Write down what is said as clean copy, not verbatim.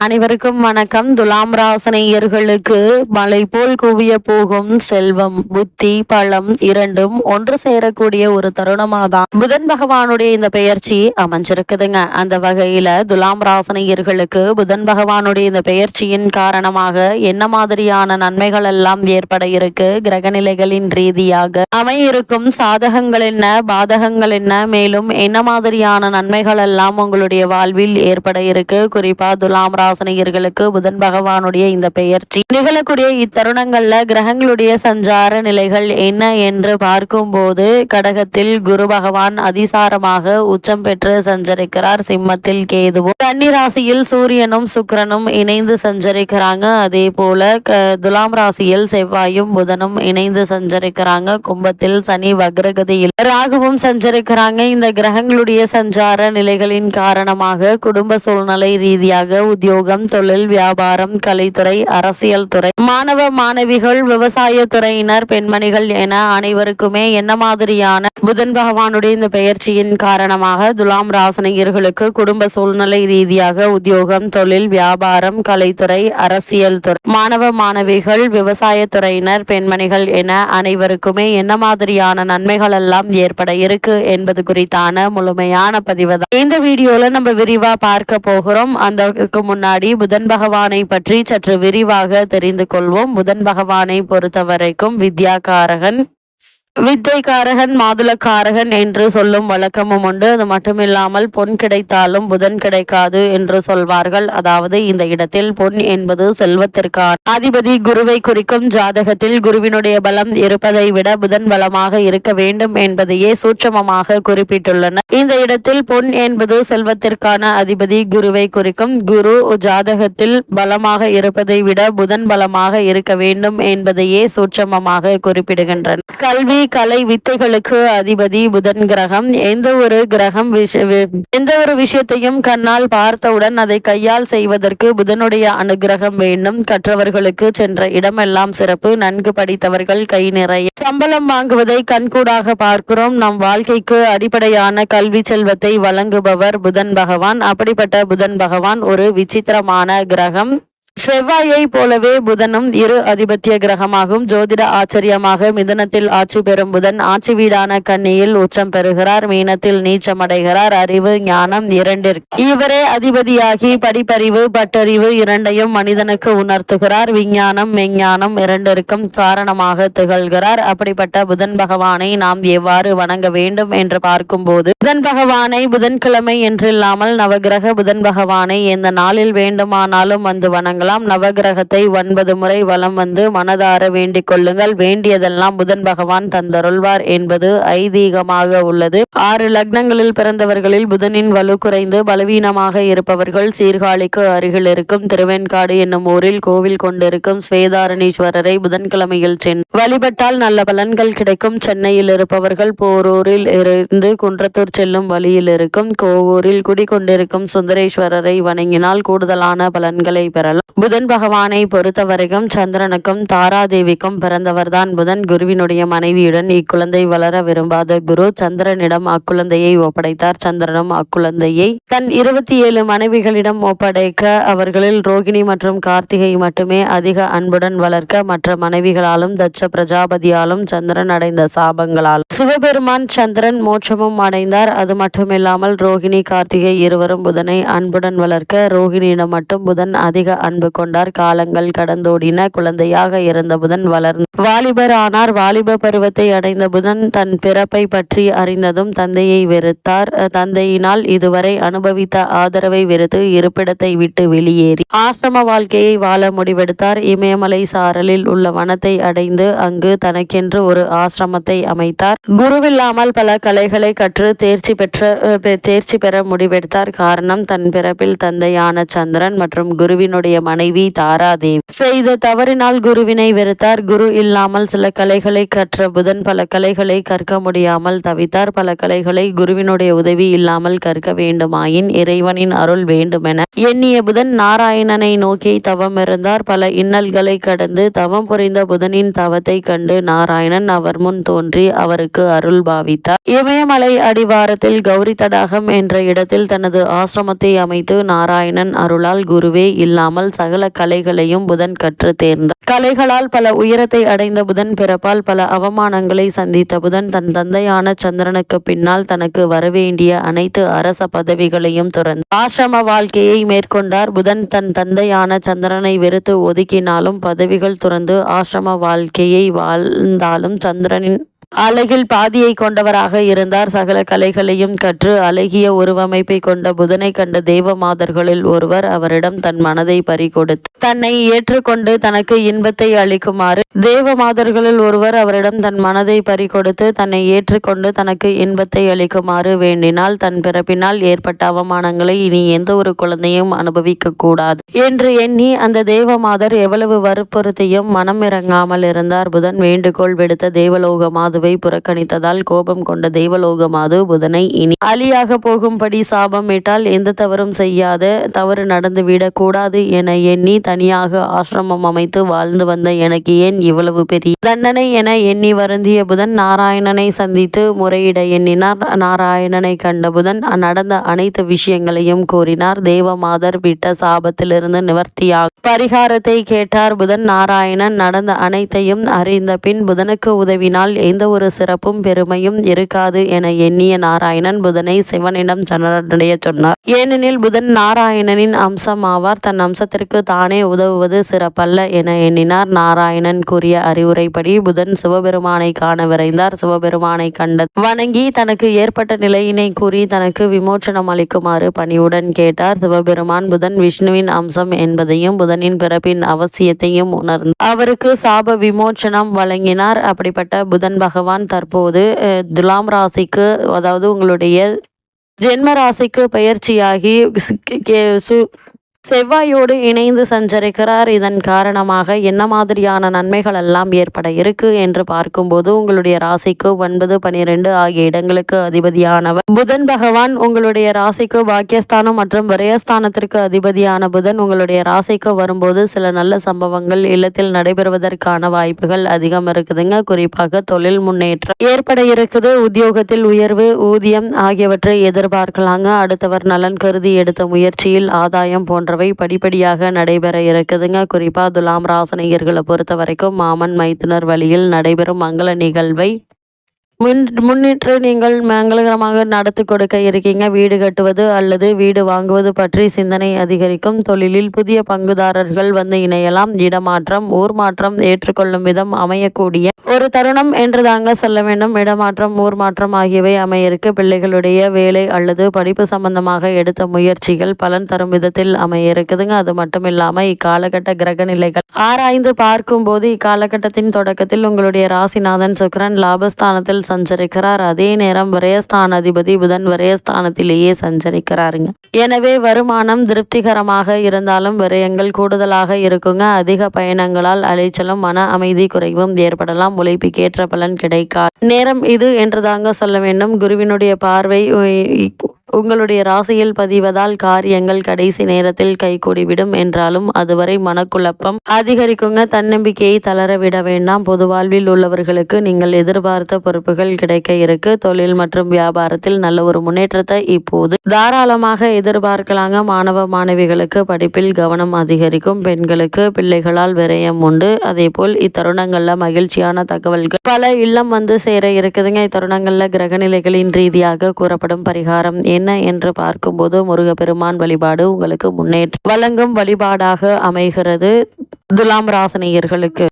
அனைவருக்கும் வணக்கம். துலாம் ராசினியர்களுக்கு மலை போல் குவிய போகும் செல்வம், புத்தி, பலம் இரண்டும் ஒன்று சேரக்கூடிய ஒரு தருணமாதான் புதன் பகவானுடைய இந்த பெயர்ச்சி அமைஞ்சிருக்குதுங்க. அந்த வகையில துலாம் ராசினியர்களுக்கு புதன் பகவானுடைய இந்த பெயர்ச்சியின் காரணமாக என்ன மாதிரியான நன்மைகள் எல்லாம் ஏற்பட இருக்கு, கிரகநிலைகளின் ரீதியாக அமையிருக்கும் சாதகங்கள் என்ன, பாதகங்கள் என்ன, மேலும் என்ன மாதிரியான நன்மைகள் எல்லாம் உங்களுடைய வாழ்வில் ஏற்பட இருக்கு, குறிப்பா துலாம் ராசினியர்களுக்கு புதன் பகவானுடைய இந்த பெயர்ச்சி நிகழக்கூடிய இத்தருணங்கள்ல கிரகங்களுடைய சஞ்சார நிலைகள் என்ன என்று பார்க்கும் போது, கடகத்தில் குரு பகவான் அதிசாரமாக உச்சம் பெற்று சஞ்சரிக்கிறார். சிம்மத்தில் கேதுவும், கன்னி ராசியில் சூரியனும் சுக்கிரனும் இணைந்து சஞ்சரிக்கிறாங்க. அதே போல துலாம் ராசியில் செவ்வாயும் புதனும் இணைந்து சஞ்சரிக்கிறாங்க. கும்பத்தில் சனி வக்ரகதியில் ராகுவும் சஞ்சரிக்கிறாங்க. இந்த கிரகங்களுடைய சஞ்சார நிலைகளின் காரணமாக குடும்ப சூழ்நிலை ரீதியாக உத்தியோகம், தொழில், வியாபாரம், கலைத்துறை, அரசியல் துறை, மாணவ மாணவிகள், விவசாய துறையினர், பெண்மணிகள் என அனைவருக்குமே என்ன மாதிரியான புதன் பகவானுடைய இந்த பெயர்ச்சியின் காரணமாக துலாம் ராசினியர்களுக்கு குடும்ப சூழ்நிலை ரீதியாக உத்தியோகம், தொழில், வியாபாரம், கலைத்துறை, அரசியல் துறை, மாணவ மாணவிகள், விவசாய துறையினர், பெண்மணிகள் என அனைவருக்குமே என்ன மாதிரியான நன்மைகள் எல்லாம் ஏற்பட இருக்கு என்பது குறித்தான முழுமையான பதிவு தான் இந்த வீடியோல நம்ம விரிவா பார்க்க போகிறோம். அந்த முன்னாடி புதன் பகவானை பற்றி சற்று விரிவாக தெரிந்து கொள்வோம். புதன் பகவானை பொறுத்தவரைக்கும் வித்யாகாரகன், வித்தைக்காரகன், மாதுளக்காரகன் என்று சொல்லும் வழக்கமும் உண்டு. அது மட்டுமில்லாமல் பொன் கிடைத்தாலும் புதன் கிடைக்காது என்று சொல்வார்கள். அதாவது இந்த இடத்தில் பொன் என்பது செல்வத்திற்கான அதிபதி குருவை குறிக்கும். ஜாதகத்தில் குருவினுடைய பலம் இருப்பதை விட புதன் பலமாக இருக்க வேண்டும் என்பதையே சூட்சமமாக குறிப்பிட்டுள்ளனர். இந்த இடத்தில் பொன் என்பது செல்வத்திற்கான அதிபதி குருவை குறிக்கும். குரு ஜாதகத்தில் பலமாக இருப்பதை விட புதன் பலமாக இருக்க வேண்டும் என்பதையே சூட்சமமாக குறிப்பிடுகின்றனர். கல்வி, கலை, வித்தைகளுக்கு அதிபதி புதன் கிரகம். எந்த ஒரு விஷயத்தையும் கண்ணால் பார்த்தவுடன் அதை கையால் செய்வதற்கு புதனுடைய அனுகிரகம் வேண்டும். கற்றவர்களுக்கு சென்ற இடமெல்லாம் சிறப்பு. நன்கு படித்தவர்கள் கை நிறைய சம்பளம் வாங்குவதை கண்கூடாக பார்க்கிறோம். நம் வாழ்க்கைக்கு அடிப்படையான கல்வி செல்வத்தை வழங்குபவர் புதன் பகவான். அப்படிப்பட்ட புதன் பகவான் ஒரு விசித்திரமான கிரகம். செவ்வாயை போலவே புதனும் இரு அதிபத்திய கிரகமாகும். ஜோதிட ஆச்சரியமாக மிதுனத்தில் ஆட்சி பெறும் புதன் ஆட்சி வீடான கன்னியில் உச்சம் பெறுகிறார். மீனத்தில் நீச்சமடைகிறார். அறிவு, ஞானம் இரண்டிற்கு இவரே அதிபதியாகி படிப்பறிவு, பட்டறிவு இரண்டையும் மனிதனுக்கு உணர்த்துகிறார். விஞ்ஞானம், மெஞ்ஞானம் இரண்டிற்கும் காரணமாக திகழ்கிறார். அப்படிப்பட்ட புதன் பகவானை நாம் எவ்வாறு வணங்க வேண்டும் என்று பார்க்கும்போது, புதன் பகவானை புதன்கிழமை என்றில்லாமல் நவகிரக புதன் பகவானை எந்த நாளில் வேண்டுமானாலும் வந்து வணங்கலாம். நவகிரகத்தை 9 முறை வலம் வந்து மனதார வேண்டிக் கொள்ளுங்கள். வேண்டியதெல்லாம் புதன் பகவான் தந்தருள்வார் என்பது ஐதீகமாக உள்ளது. 6 லக்னங்களில் பிறந்தவர்களில் புதனின் வலு குறைந்து பலவீனமாக இருப்பவர்கள் சீர்காழிக்கு அருகில் இருக்கும் திருவெண்காடு என்னும் ஊரில் கோவில் கொண்டிருக்கும் ஸ்வேதாரணீஸ்வரரை புதன்கிழமையில் சென்று வழிபட்டால் நல்ல பலன்கள் கிடைக்கும். சென்னையில் இருப்பவர்கள் போரூரில் இருந்து குன்றத்தூர் செல்லும் வழியில் இருக்கும் கோவூரில் குடிகொண்டிருக்கும் சுந்தரேஸ்வரரை வணங்கினால் கூடுதலான பலன்களை பெறலாம். புதன் பகவானை பொறுத்தவரைக்கும் சந்திரனுக்கும் தாராதேவிக்கும் பிறந்தவர்தான் புதன். குருவினுடைய மனைவியுடன் இக்குழந்தை வளர விரும்பாத குரு சந்திரனிடம் அக்குழந்தையை ஒப்படைத்தார். சந்திரனும் அக்குழந்தையை தன் 27 மனைவிகளிடம் ஒப்படைக்க அவர்களில் ரோகிணி மற்றும் கார்த்திகை மட்டுமே அதிக அன்புடன் வளர்க்க மற்ற மனைவிகளாலும் தட்ச பிரஜாபதியாலும் சந்திரன் அடைந்த சாபங்களால் சிவபெருமான் சந்திரன் மோட்சமும் அடைந்தார். அது மட்டுமில்லாமல் ரோகிணி, கார்த்திகை இருவரும் புதனை அன்புடன் வளர்க்க ரோகிணியிடம் மட்டும் புதன் அதிக அன்பு கொண்டார். காலங்கள் கடந்தோடின. குழந்தையாக இருந்த புதன் வளர்ந்து வாலிபர் ஆனார். வாலிப பருவத்தை அடைந்த புதன் தன் பிறப்பை பற்றி அறிந்ததும் தந்தையை வெறுத்தார். தந்தையினால் இதுவரை அனுபவித்த ஆதரவை வெறுத்து இருப்பிடத்தை விட்டு வெளியேறி ஆசிரம வாழ்க்கையை வாழ முடிவெடுத்தார். இமயமலை சாரலில் உள்ள வனத்தை அடைந்து அங்கு தனக்கென்று ஒரு ஆசிரமத்தை அமைத்தார். குருவில்லாமல் பல கலைகளை கற்று தேர்ச்சி பெற முடிவெடுத்தார். காரணம், தன் பிறப்பில் தந்தையான சந்திரன் மற்றும் குருவினுடைய மனைவி தாராதேவி. செய்த தவறினால் குருவினை வெறுத்தார். குரு இல்லாமல் சில கலைகளை கற்ற புதன் பல கலைகளை கற்க முடியாமல் தவித்தார். பல கலைகளை குருவினுடைய உதவி இல்லாமல் கற்க வேண்டுமாயின் இறைவனின் அருள் வேண்டுமென எண்ணிய புதன் நாராயணனை நோக்கி தவம் இருந்தார். பல இன்னல்களை கடந்து தவம் புரிந்த புதனின் தவத்தை கண்டு நாராயணன் அவர் முன் தோன்றி அவருக்கு அருள் பாவித்தார். இமயமலை அடிவாரத்தில் கௌரி தடாகம் என்ற இடத்தில் தனது ஆசிரமத்தை அமைத்து நாராயணன் அருளால் குருவே இல்லாமல் சகல கலைகளையும் புதன் கற்று தேர்ந்தார். கலைகளால் பல உயரத்தை அடைந்த புதன் பிறப்பால் பல அவமானங்களை சந்தித்த புதன் தன் தந்தையான சந்திரனுக்கு பின்னால் தனக்கு வரவேண்டிய அனைத்து அரச பதவிகளையும் துறந்து ஆசிரம வாழ்க்கையை மேற்கொண்டார். புதன் தன் தந்தையான சந்திரனை வெறுத்து ஒதுக்கினாலும் பதவிகள் துறந்து ஆசிரம வாழ்க்கையை வாழ்ந்தாலும் சந்திரனின் அழகில் பாதியை கொண்டவராக இருந்தார். சகல கலைகளையும் கற்று அழகிய உருவமைப்பை கொண்ட புதனை கண்ட தேவமாதர்களில் ஒருவர் அவரிடம் தன் மனதை பறிகொடுத்து தன்னை ஏற்றுக்கொண்டு தனக்கு இன்பத்தை அளிக்குமாறு தேவமாதர்களில் ஒருவர் அவரிடம் தன் மனதை பறிகொடுத்து தன்னை ஏற்றுக்கொண்டு தனக்கு இன்பத்தை அளிக்குமாறு வேண்டினால் தன் பிறப்பினால் ஏற்பட்ட அவமானங்களை இனி எந்த ஒரு குழந்தையும் அனுபவிக்க கூடாது என்று எண்ணி அந்த தேவமாதர் எவ்வளவு வற்புறுத்தியும் மனம் இறங்காமல் இருந்தார். புதன் வேண்டுகோள் விடுத்த தேவலோக மாதுவை புறக்கணித்ததால் கோபம் கொண்ட தேவலோக மாது புதனை இனி அலியாக போகும்படி சாபமிட்டால் எந்த தவறும் செய்யாத தவறு நடந்துவிடக் கூடாது என எண்ணி தனியாக ஆசிரமம் அமைத்து வாழ்ந்து வந்த எனக்கு ஏன் இவ்வளவு பெரிய தண்டனை என எண்ணி வருந்திய புதன் நாராயணனை சந்தித்து முறையிட எண்ணினார். நாராயணனை கண்ட புதன் நடந்த அனைத்து விஷயங்களையும் கூறினார். தேவமாதர் விட்ட சாபத்திலிருந்து நிவர்த்தியாக பரிகாரத்தை கேட்டார். புதன் நாராயணன் நடந்த அனைத்தையும் அறிந்த பின் புதனுக்கு உதவினால் எந்த ஒரு சிறப்பும் பெருமையும் இருக்காது என எண்ணிய நாராயணன் புதனை சிவனிடம் சரணடைய சொன்னார். ஏனெனில் புதன் நாராயணனின் அம்சம் ஆவார். தன் அம்சத்திற்கு தானே உதவுவது சிறப்பல்ல என எண்ணினார். நாராயணன் கூறிய அறிவுரைப்படி புதன் சிவபெருமானை காண விரைந்தார். சிவபெருமானை கண்ட வணங்கி தனக்கு ஏற்பட்ட நிலையினை கூறி தனக்கு விமோச்சனம் அளிக்குமாறு பணிவுடன் கேட்டார். சிவபெருமான் புதன் விஷ்ணுவின் அம்சம் என்பதையும் புதனின் பிறப்பின் அவசியத்தையும் உணர்ந்து அவருக்கு சாப விமோச்சனம் வழங்கினார். அப்படிப்பட்ட புதன் பகவான் தற்போது துலாம் ராசிக்கு, அதாவது உங்களுடைய ஜென்ம ராசிக்கு பயிற்சியாகி செவ்வாயோடு இணைந்து சஞ்சரிக்கிறார். இதன் காரணமாக என்ன மாதிரியான நன்மைகள் எல்லாம் ஏற்பட இருக்கு என்று பார்க்கும்போது உங்களுடைய ராசிக்கு 9, 12 ஆகிய இடங்களுக்கு அதிபதியானவர் புதன் பகவான். உங்களுடைய ராசிக்கு பாக்கியஸ்தானம் மற்றும் விரயஸ்தானத்திற்கு அதிபதியான புதன் உங்களுடைய ராசிக்கு வரும்போது சில நல்ல சம்பவங்கள் இல்லத்தில் நடைபெறுவதற்கான வாய்ப்புகள் அதிகம் இருக்குதுங்க. குறிப்பாக தொழில் முன்னேற்றம் ஏற்பட இருக்குது. உத்தியோகத்தில் உயர்வு, ஊதியம் ஆகியவற்றை எதிர்பார்க்கலாங்க. அடுத்தவர் நலன் கருதி எடுத்த முயற்சியில் ஆதாயம் போன்றவை படிப்படியாக நடைபெற இருக்குதுங்க. குறிப்பா துலாம் ராசினியர்களை பொறுத்த வரைக்கும் மாமன் மைத்துனர் வழியில் நடைபெறும் மங்கள நிகழ்வை முன்னிட்டு நீங்கள் மங்களகரமாக நடத்தி கொடுக்க இருக்கீங்க. வீடு கட்டுவது அல்லது வீடு வாங்குவது பற்றி சிந்தனை அதிகரிக்கும். தொழிலில் புதிய பங்குதாரர்கள் வந்து இணையலாம். இடமாற்றம், ஊர் மாற்றம் ஏற்றுக்கொள்ளும் விதம் அமையக்கூடிய ஒரு தருணம் என்று தாங்க சொல்ல வேண்டும். இடமாற்றம், ஊர் மாற்றம் ஆகியவை அமையிருக்கு. பிள்ளைகளுடைய வேலை அல்லது படிப்பு சம்பந்தமாக எடுத்த முயற்சிகள் பலன் தரும் விதத்தில் அமைய இருக்குதுங்க. அது மட்டும் இல்லாம இக்காலகட்ட கிரக நிலைகள் ஆராய்ந்து பார்க்கும் போது இக்காலகட்டத்தின் தொடக்கத்தில் உங்களுடைய ராசிநாதன் சுக்கிரன் லாபஸ்தானத்தில் சஞ்சரிக்கிறார். அதே நேரம் விரயஸ்தான அதிபதி புதன் விரயஸ்தானத்திலேயே சஞ்சரிக்கிறாருங்க. எனவே வருமானம் திருப்திகரமாக இருந்தாலும் விரயங்கள் கூடுதலாக இருக்குங்க. அதிக பயணங்களால் அலைச்சலும் மன அமைதி குறைவும் ஏற்படலாம். உழைப்புக்கேற்ற பலன் கிடைக்காது நேரம் இது என்று தாங்க சொல்ல வேண்டும். குருவினுடைய பார்வை உங்களுடைய ராசியில் பதிவதால் காரியங்கள் கடைசி நேரத்தில் கைகூடிவிடும் என்றாலும் அதுவரை மனக்குழப்பம் அதிகரிக்குங்க. தன்னம்பிக்கையை தளர விட வேண்டாம். பொது வாழ்வில் உள்ளவர்களுக்கு நீங்கள் எதிர்பார்த்த பொறுப்புகள் கிடைக்க இருக்கு. தொழில் மற்றும் வியாபாரத்தில் நல்ல ஒரு முன்னேற்றத்தை இப்போது தாராளமாக எதிர்பார்க்கலாங்க. மாணவ மாணவிகளுக்கு படிப்பில் கவனம் அதிகரிக்கும். பெண்களுக்கு பிள்ளைகளால் விரயம் உண்டு. அதே போல் இத்தருணங்கள்ல மகிழ்ச்சியான தகவல்கள் பல இல்லம் வந்து சேர இருக்குதுங்க. இத்தருணங்கள்ல கிரகநிலைகளின் ரீதியாக கூறப்படும் பரிகாரம் என்ன என்று பார்க்கும்போது முருகப்பெருமான் வழிபாடு உங்களுக்கு முன்னேற்றம் வழங்கும் வழிபாடாக அமைகிறது துலாம் ராசினியர்களுக்கு.